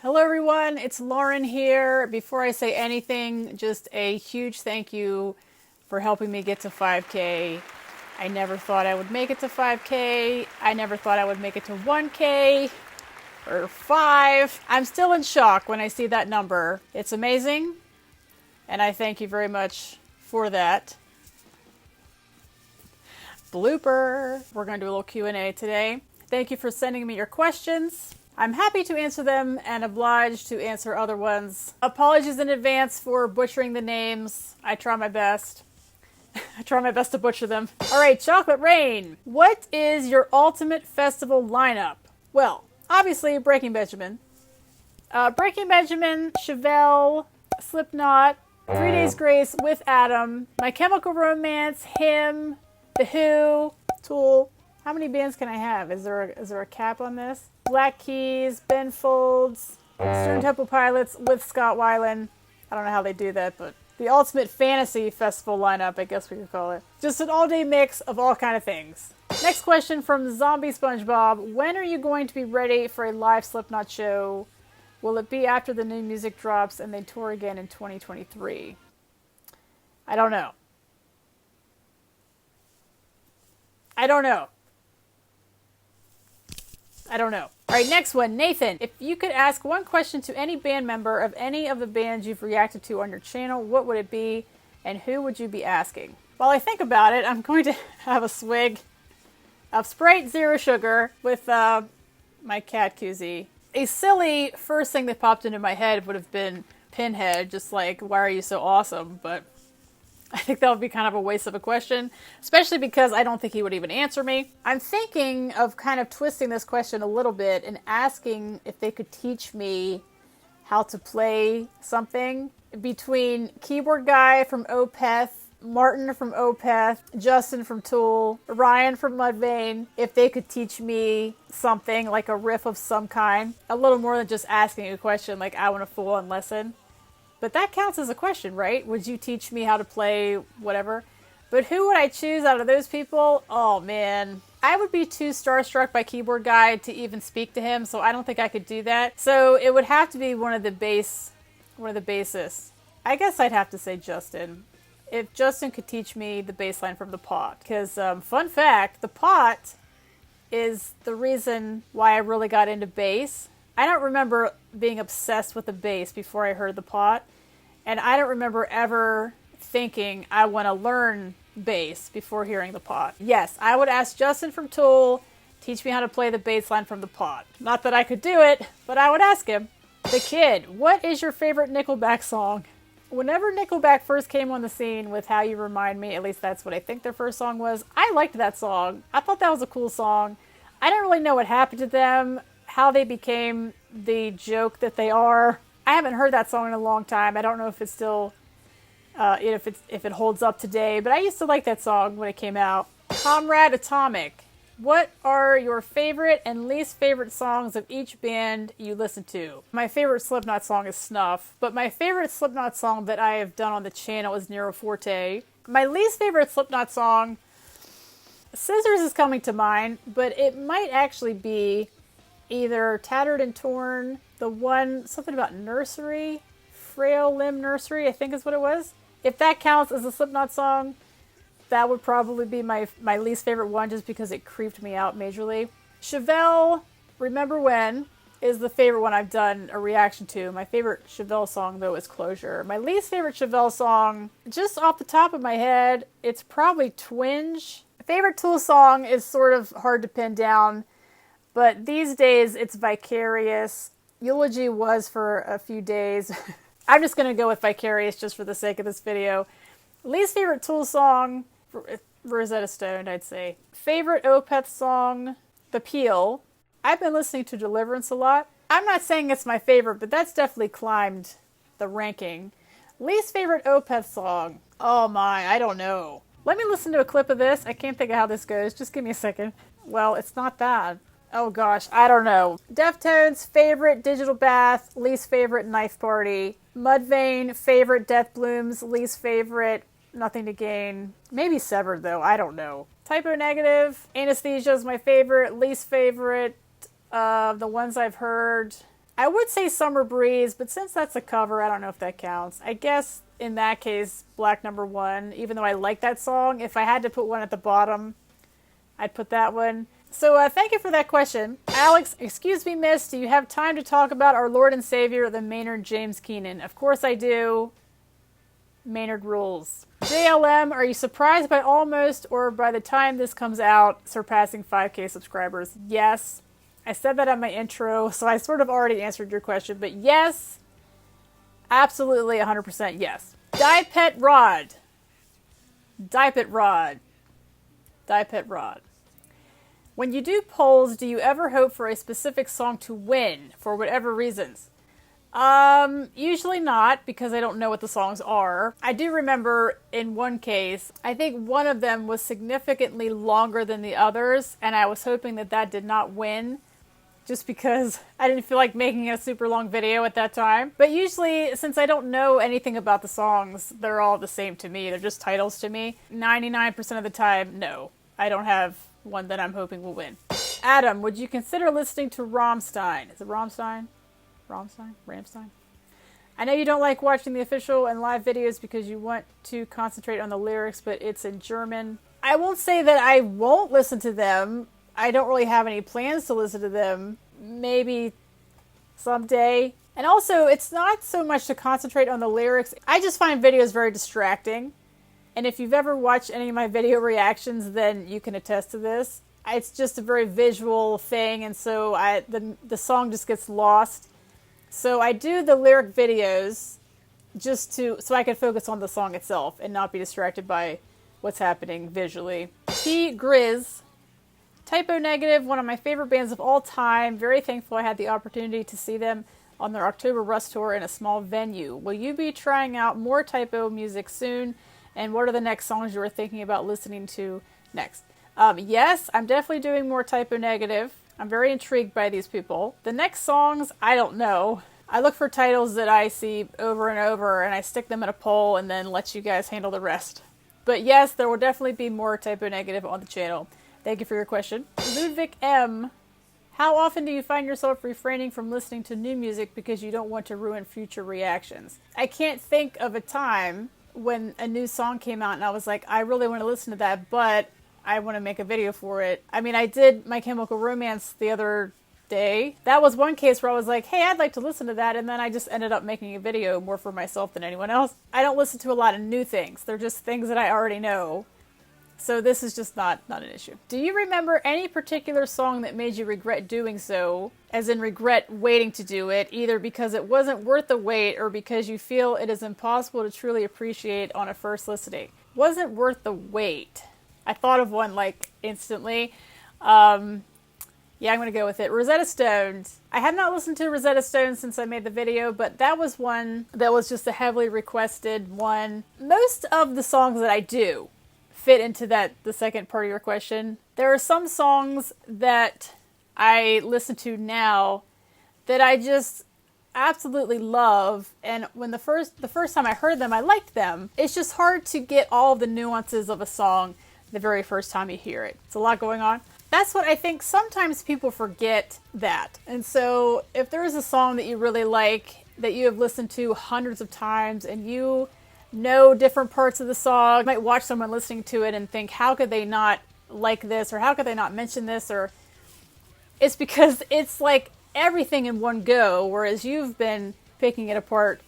Hello everyone, it's Lauren here. Before I say anything, just a huge thank you for helping me get to 5K. I never thought I would make it to 5K. I never thought I would make it to 1K or 5. I'm still in shock when I see that number. It's amazing, and I thank you very much for that. Blooper. We're going to do a little Q&A today. Thank you for sending me your questions. I'm happy to answer them and obliged to answer other ones. Apologies in advance for butchering the names. I try my best. I try my best to butcher them. All right, Chocolate Rain. What is your ultimate festival lineup? Well, obviously Breaking Benjamin. Breaking Benjamin, Chevelle, Slipnot, 3 Days Grace with Adam, My Chemical Romance, Him, The Who, Tool. How many bands can I have? Is there a cap on this? Black Keys, Ben Folds, Stone Temple Pilots with Scott Weiland. I don't know how they do that, but the ultimate fantasy festival lineup, I guess we could call it. Just an all-day mix of all kind of things. Next question from Zombie SpongeBob. When are you going to be ready for a live Slipknot show? Will it be after the new music drops and they tour again in 2023? I don't know. I don't know. All right, next one. Nathan, if you could ask one question to any band member of any of the bands you've reacted to on your channel, what would it be and who would you be asking? While I think about it, I'm going to have a swig of Sprite Zero Sugar with my cat koozie. A silly first thing that popped into my head would have been Pinhead, just like, why are you so awesome? But I think that would be kind of a waste of a question, especially because I don't think he would even answer me. I'm thinking of kind of twisting this question a little bit and asking if they could teach me how to play something between Keyboard Guy from Opeth, Martin from Opeth, Justin from Tool, Ryan from Mudvayne, if they could teach me something like a riff of some kind. A little more than just asking a question like I want a full-on lesson. But that counts as a question, right? Would you teach me how to play whatever? But who would I choose out of those people? Oh, man. I would be too starstruck by Keyboard Guy to even speak to him, so I don't think I could do that. So it would have to be one of the bassists. I guess I'd have to say Justin. If Justin could teach me the bass line from The Pot. Because, fun fact, The Pot is the reason why I really got into bass. I don't remember being obsessed with the bass before I heard The Pot, and I don't remember ever thinking I want to learn bass before hearing The Pot. Yes, I would ask Justin from Tool, teach me how to play the bass line from The Pot. Not that I could do it, but I would ask him. The Kid, what is your favorite Nickelback song? Whenever Nickelback first came on the scene with How You Remind Me, at least that's what I think their first song was, I liked that song. I thought that was a cool song. I don't really know what happened to them, how they became the joke that they are. I haven't heard that song in a long time. I don't know if it's still, if it holds up today, but I used to like that song when it came out. Comrade Atomic, what are your favorite and least favorite songs of each band you listen to? My favorite Slipknot song is Snuff, but my favorite Slipknot song that I have done on the channel is Nero Forte. My least favorite Slipknot song, Scissors is coming to mind, but it might actually be either Tattered and Torn, the one, something about Nursery, Frail Limb Nursery, I think is what it was. If that counts as a Slipknot song, that would probably be my least favorite one just because it creeped me out majorly. Chevelle, Remember When, is the favorite one I've done a reaction to. My favorite Chevelle song, though, is Closure. My least favorite Chevelle song, just off the top of my head, it's probably Twinge. Favorite Tool song is sort of hard to pin down, but these days, it's Vicarious. Eulogy was for a few days. I'm just going to go with Vicarious just for the sake of this video. Least favorite Tool song, Rosetta Stone, I'd say. Favorite Opeth song, The Peel. I've been listening to Deliverance a lot. I'm not saying it's my favorite, but that's definitely climbed the ranking. Least favorite Opeth song. Oh my, I don't know. Let me listen to a clip of this. I can't think of how this goes. Just give me a second. Well, it's not that. Oh gosh, I don't know. Deftones, favorite Digital Bath, least favorite Knife Party. Mudvayne, favorite Death Blooms, least favorite Nothing to Gain. Maybe Severed though, I don't know. Typo Negative, Anesthesia is my favorite, least favorite. The ones I've heard, I would say Summer Breeze, but since that's a cover, I don't know if that counts. I guess in that case, Black Number One, even though I like that song, if I had to put one at the bottom, I'd put that one. So thank you for that question. Alex, excuse me, miss, do you have time to talk about our Lord and Savior, the Maynard James Keenan? Of course I do. Maynard rules. JLM, are you surprised by almost, or by the time this comes out, surpassing 5K subscribers? Yes. I said that on my intro, so I sort of already answered your question, but yes. Absolutely 100% yes. Die Rod. When you do polls, do you ever hope for a specific song to win for whatever reasons? Usually not, because I don't know what the songs are. I do remember in one case, I think one of them was significantly longer than the others, and I was hoping that that did not win, just because I didn't feel like making a super long video at that time. But usually, since I don't know anything about the songs, they're all the same to me. They're just titles to me. 99% of the time, no. I don't have one that I'm hoping will win. Adam, would you consider listening to Rammstein? Is it Rammstein? Rammstein? I know you don't like watching the official and live videos because you want to concentrate on the lyrics, but it's in German. I won't say that I won't listen to them. I don't really have any plans to listen to them. Maybe someday. And also, it's not so much to concentrate on the lyrics. I just find videos very distracting. And if you've ever watched any of my video reactions, then you can attest to this. It's just a very visual thing, and so the song just gets lost. So I do the lyric videos just so I can focus on the song itself and not be distracted by what's happening visually. T. Grizz. Typo Negative, one of my favorite bands of all time. Very thankful I had the opportunity to see them on their October Rust tour in a small venue. Will you be trying out more Typo music soon? And what are the next songs you are thinking about listening to next? Yes, I'm definitely doing more Typo Negative. I'm very intrigued by these people. The next songs, I don't know. I look for titles that I see over and over, and I stick them in a poll and then let you guys handle the rest. But yes, there will definitely be more Typo Negative on the channel. Thank you for your question. Ludwig M. How often do you find yourself refraining from listening to new music because you don't want to ruin future reactions? I can't think of a time when a new song came out and I was like, I really want to listen to that, but I want to make a video for it. I mean, I did My Chemical Romance the other day. That was one case where I was like, hey, I'd like to listen to that, and then I just ended up making a video more for myself than anyone else. I don't listen to a lot of new things. They're just things that I already know. So this is just not an issue. Do you remember any particular song that made you regret doing so, as in regret waiting to do it, either because it wasn't worth the wait or because you feel it is impossible to truly appreciate on a first listening? Wasn't worth the wait. I thought of one like instantly. Yeah, I'm going to go with it. Rosetta Stone. I have not listened to Rosetta Stone since I made the video, but that was one that was just a heavily requested one. Most of the songs that I do fit into the second part of your question. There are some songs that I listen to now that I just absolutely love, and when the first time I heard them, I liked them. It's just hard to get all the nuances of a song the very first time you hear it. It's a lot going on. That's what I think sometimes people forget that. And so if there is a song that you really like, that you have listened to hundreds of times, and you know different parts of the song, you might watch someone listening to it and think, how could they not like this, or how could they not mention this, or it's because it's like everything in one go, whereas you've been picking it apart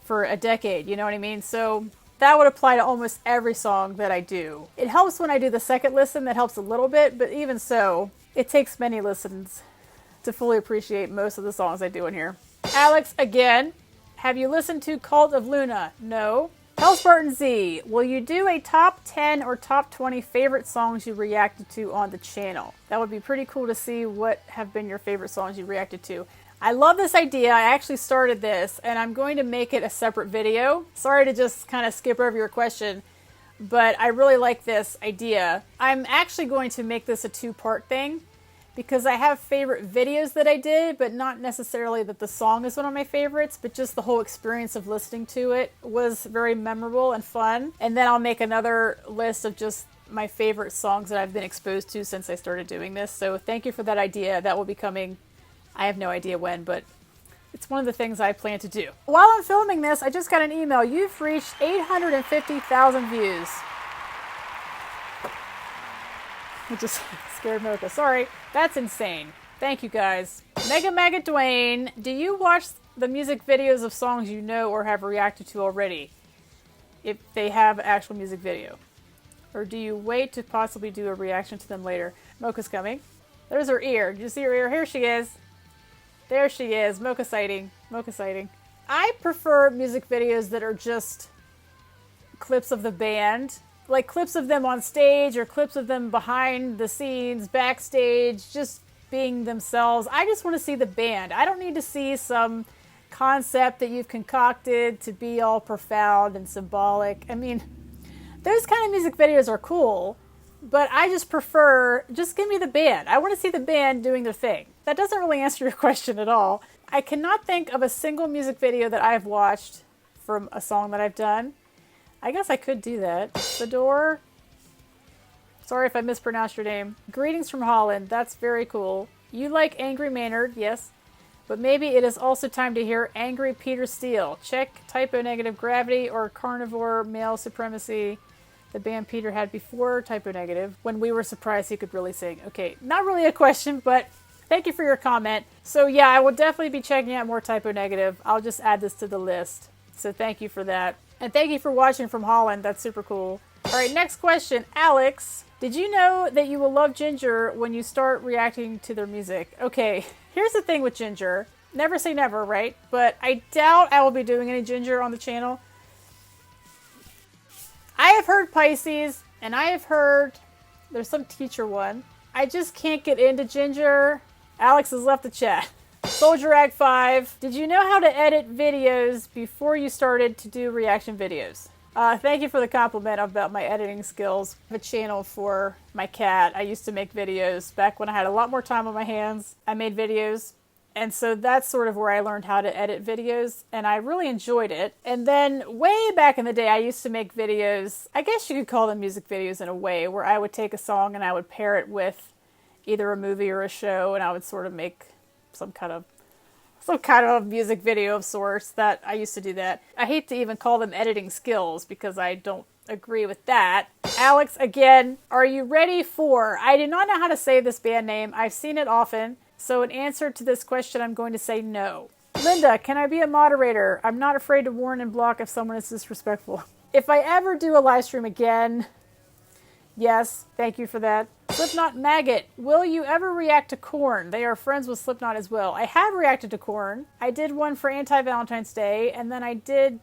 for a decade, you know what I mean? So that would apply to almost every song that I do. It helps when I do the second listen, that helps a little bit, but even so, it takes many listens to fully appreciate most of the songs I do in here. Alex, again, have you listened to Cult of Luna? No. HellSpartan Z, will you do a top 10 or top 20 favorite songs you reacted to on the channel? That would be pretty cool to see what have been your favorite songs you reacted to. I love this idea. I actually started this, and I'm going to make it a separate video. Sorry to just kind of skip over your question, but I really like this idea. I'm actually going to make this a two-part thing, because I have favorite videos that I did, but not necessarily that the song is one of my favorites, but just the whole experience of listening to it was very memorable and fun. And then I'll make another list of just my favorite songs that I've been exposed to since I started doing this. So thank you for that idea. That will be coming, I have no idea when, but It's one of the things I plan to do. While I'm filming this, I just got an email. You've reached 850,000 views. It just scared Mocha. Sorry. That's insane. Thank you guys. Mega Dwayne, do you watch the music videos of songs you know or have reacted to already? If they have actual music video. Or do you wait to possibly do a reaction to them later? Mocha's coming. There's her ear. Did you see her ear? Here she is. There she is. Mocha sighting. Mocha sighting. I prefer music videos that are just clips of the band. Like clips of them on stage or clips of them behind the scenes, backstage, just being themselves. I just want to see the band. I don't need to see some concept that you've concocted to be all profound and symbolic. I mean, those kind of music videos are cool, but I just prefer, just give me the band. I want to see the band doing their thing. That doesn't really answer your question at all. I cannot think of a single music video that I've watched from a song that I've done. I guess I could do that. Fedor. Sorry if I mispronounced your name. Greetings from Holland. That's very cool. You like Angry Maynard, yes. But maybe it is also time to hear Angry Peter Steele. Check Typo Negative Gravity or Carnivore Male Supremacy. The band Peter had before Typo Negative, when we were surprised he could really sing. Okay, not really a question, but thank you for your comment. So yeah, I will definitely be checking out more Typo Negative. I'll just add this to the list. So thank you for that. And thank you for watching from Holland. That's super cool. All right, next question. Alex, did you know that you will love Ginger when you start reacting to their music? Okay, here's the thing with Ginger. Never say never, right? But I doubt I will be doing any Ginger on the channel. I have heard Pisces, and I have heard there's some teacher one. I just can't get into Ginger. Alex has left the chat. Soldier Act 5. Did you know how to edit videos before you started to do reaction videos? Thank you for the compliment about my editing skills. I have a channel for my cat. I used to make videos back when I had a lot more time on my hands. I made videos. And so that's sort of where I learned how to edit videos, and I really enjoyed it. And then way back in the day, I used to make videos, I guess you could call them music videos in a way, where I would take a song and I would pair it with either a movie or a show, and I would sort of make some kind of music video of sorts. That I used to do that. I hate to even call them editing skills because I don't agree with that. Alex, again, are you ready for, I do not know how to say this band name. I've seen it often. So in answer to this question, I'm going to say no. Linda, can I be a moderator? I'm not afraid to warn and block if someone is disrespectful. If I ever do a live stream again, yes, thank you for that. Slipnot Maggot, will you ever react to Korn? They are friends with Slipnot as well. I have reacted to Korn. I did one for Anti-Valentine's Day, and then I did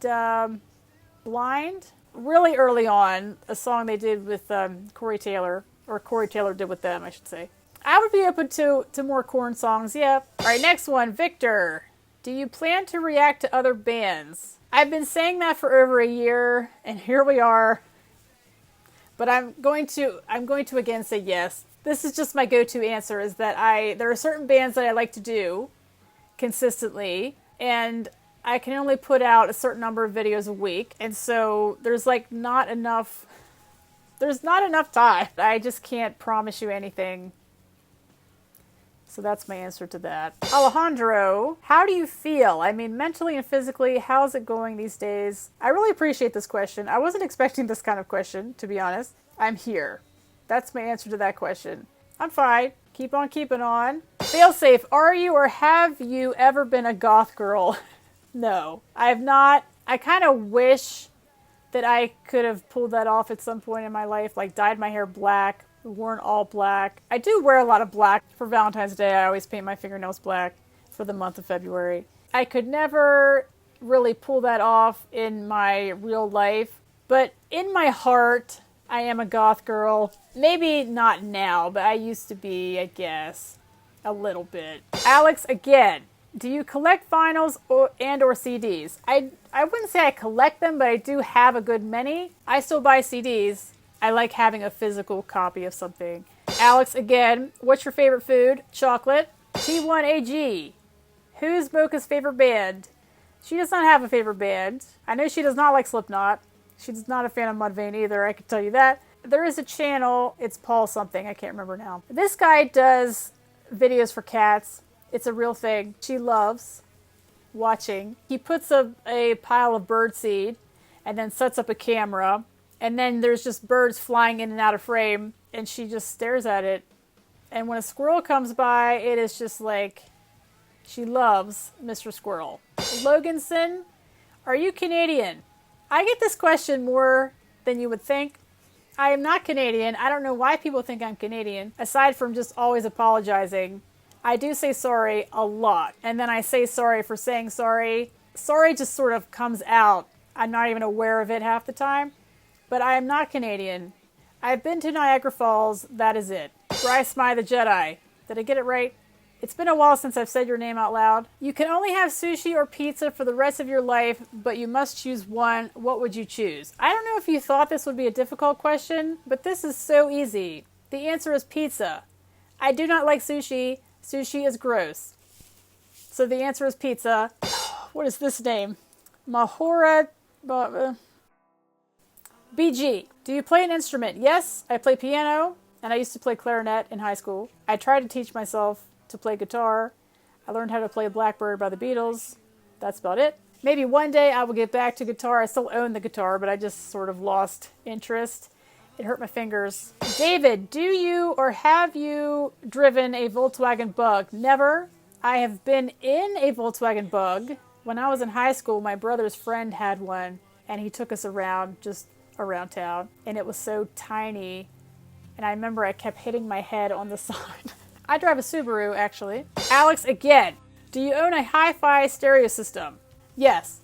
Blind, really early on, a song they did with Corey Taylor, or Corey Taylor did with them, I should say. I would be open to more Korn songs, yeah. All right, next one, Victor. Do you plan to react to other bands? I've been saying that for over a year, and here we are. But I'm going to again say yes. This is just my go-to answer, is that there are certain bands that I like to do consistently, and I can only put out a certain number of videos a week, and so there's like not enough time. I just can't promise you anything. So that's my answer to that. Alejandro, how do you feel? I mean, mentally and physically, how's it going these days? I really appreciate this question. I wasn't expecting this kind of question, to be honest. I'm here. That's my answer to that question. I'm fine. Keep on keeping on. Failsafe, are you or have you ever been a goth girl? No, I have not. I kind of wish that I could have pulled that off at some point in my life, like dyed my hair black. Worn all black. I do wear a lot of black. For Valentine's Day, I always paint my fingernails black for the month of February. I could never really pull that off in my real life, but in my heart, I am a goth girl. Maybe not now, but I used to be, I guess, a little bit. Alex, again, do you collect vinyls and or CDs? I wouldn't say I collect them, but I do have a good many. I still buy CDs. I like having a physical copy of something. Alex, again, what's your favorite food? Chocolate. T1AG, who's Mocha's favorite band? She does not have a favorite band. I know she does not like Slipnot. She's not a fan of Mudvayne either, I can tell you that. There is a channel, it's Paul something, I can't remember now. This guy does videos for cats. It's a real thing. She loves watching. He puts a pile of birdseed and then sets up a camera. And then there's just birds flying in and out of frame. And she just stares at it. And when a squirrel comes by, it is just like she loves Mr. Squirrel. Loganson, are you Canadian? I get this question more than you would think. I am not Canadian. I don't know why people think I'm Canadian, aside from just always apologizing. I do say sorry a lot. And then I say sorry for saying sorry. Sorry just sort of comes out. I'm not even aware of it half the time. But I am not Canadian. I've been to Niagara Falls. That is it. brismithejedi. Did I get it right? It's been a while since I've said your name out loud. You can only have sushi or pizza for the rest of your life, but you must choose one. What would you choose? I don't know if you thought this would be a difficult question, but this is so easy. The answer is pizza. I do not like sushi. Sushi is gross. So the answer is pizza. What is this name? Mahora... BG. Do you play an instrument? Yes, I play piano, and I used to play clarinet in high school. I tried to teach myself to play guitar. I learned how to play Blackbird by the Beatles. That's about it. Maybe one day I will get back to guitar. I still own the guitar, but I just sort of lost interest. It hurt my fingers. David, do you or have you driven a Volkswagen Bug? Never. I have been in a Volkswagen Bug. When I was in high school, my brother's friend had one, and he took us around, just around town, and it was so tiny, and I remember I kept hitting my head on the side. I drive a Subaru, actually. Alex, again, do you own a hi-fi stereo system? Yes.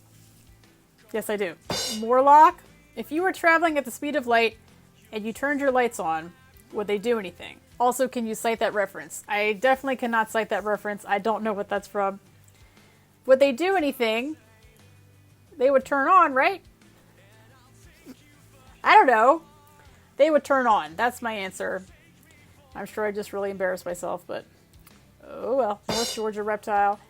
Yes, I do. Morlock, if you were traveling at the speed of light and you turned your lights on, would they do anything? Also, can you cite that reference? I definitely cannot cite that reference. I don't know what that's from. Would they do anything? They would turn on, right? I don't know. They would turn on. That's my answer. I'm sure I just really embarrassed myself, but oh well. North Georgia reptile.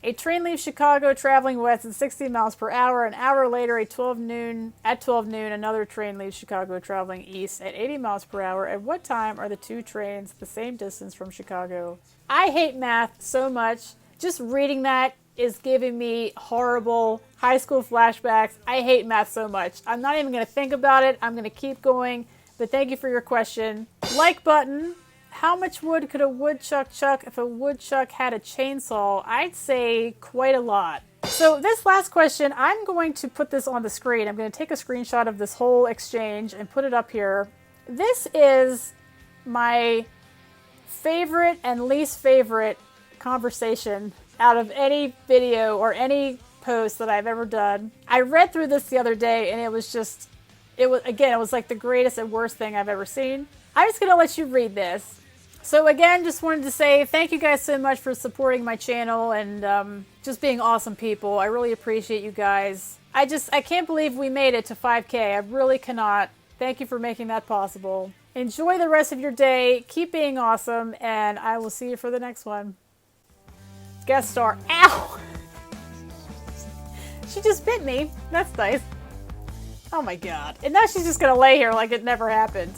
A train leaves Chicago traveling west at 60 miles per hour. An hour later, at 12 noon, another train leaves Chicago traveling east at 80 miles per hour. At what time are the two trains the same distance from Chicago? I hate math so much. Just reading that is giving me horrible high school flashbacks. I hate math so much. I'm not even going to think about it. I'm going to keep going. But thank you for your question. Like button. How much wood could a woodchuck chuck if a woodchuck had a chainsaw? I'd say quite a lot. So this last question, I'm going to put this on the screen. I'm going to take a screenshot of this whole exchange and put it up here. This is my favorite and least favorite conversation out of any video or any post that I've ever done. I read through this the other day and it was like the greatest and worst thing I've ever seen. I'm just going to let you read this. So again, just wanted to say thank you guys so much for supporting my channel and just being awesome people. I really appreciate you guys. I can't believe we made it to 5K. I really cannot. Thank you for making that possible. Enjoy the rest of your day. Keep being awesome, and I will see you for the next one. Guest star. Ow! She just bit me. That's nice. Oh my god. And now she's just gonna lay here like it never happened.